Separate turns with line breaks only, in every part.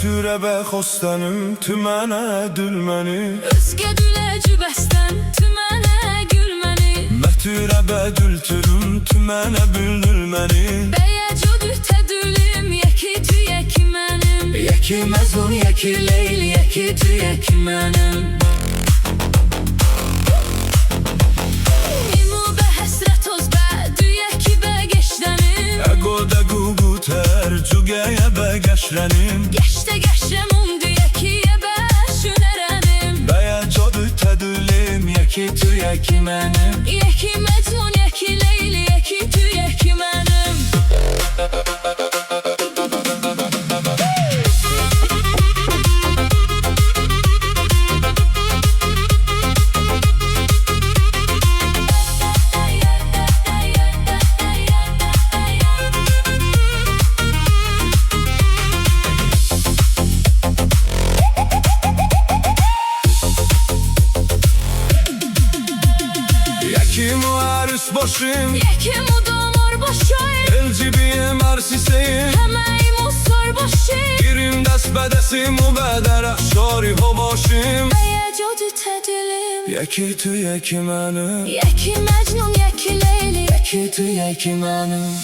Türebe xostanım tümene dülmeni
Özge düleci besten tümene gülmeni
Türebe dültürüm tümene bülülmeni
Beyeco düte dülüm yeki tü yeki menim
Yeki mezun yeki leyl yeki tü yeki menim
İmu be hesret oz be dü yeki be geçlenim
Ego da guguter cugeye be geçrenim
Geçte geçremum dü yeki ye be şünerenim
Beyeco düte dülüm yeki tü yeki menim
Yeki mecnun yeki leyl yeki tü yeki menim
Yeki muarus boşum
Yeki mudamor boşoy
Elcibiye marsiseyim
Hemeyimu sor boşim
Girim dest bedesi mubedere şori ho boşum
Beyeco düte dülüm
Yeki tü yeki menim
Yeki mecnun yeki leyl
Yeki tü yeki menim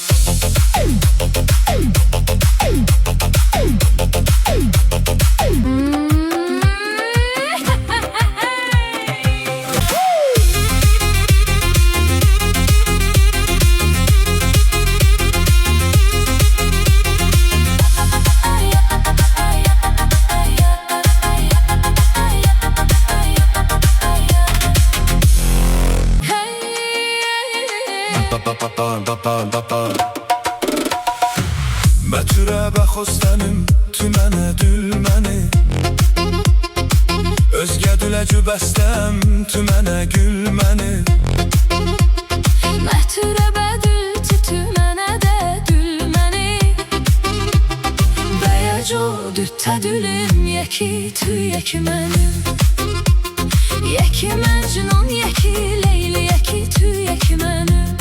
Türebe xostanım tümene dülmeni Özge düleci bestem tümene gülmeni
Mehtürebe dültü tümene de dülmeni Beyeco dütte dülüm yeki tü yeki menim Yeki mecnun yeki leyl yeki tü yeki menim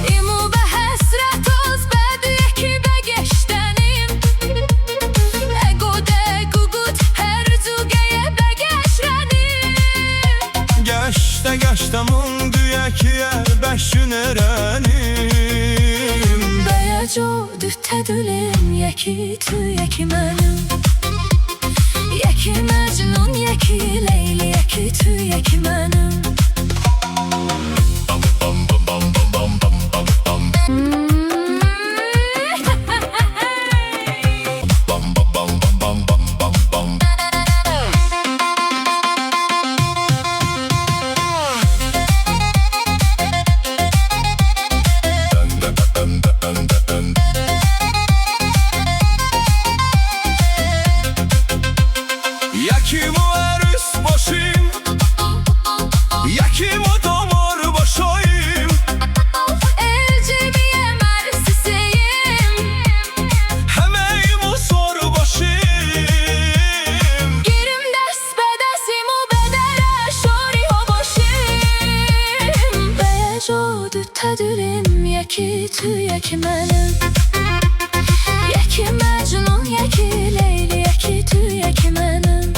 İmu be hesret oz be dü yeki be geçtenim Ego de gugut her zugeye be geçrenim
Geçte geçtemun düyekiye beşün erenim
Beyeco dütte dülüm yeki tü yeki menim Yeki mecnun yeki leyl yeki tü yeki menim
Yeki muarus boşum Yeki mudamor boşoyim
Elcibiye mersiseyim
Hemeyimu sor boşum
Girim dest bedesimu bedere şori ho boşim Beyeco dütte dülüm yeki tü yeki menim Yeki mecnun yeki leyl yeki tü yeki menim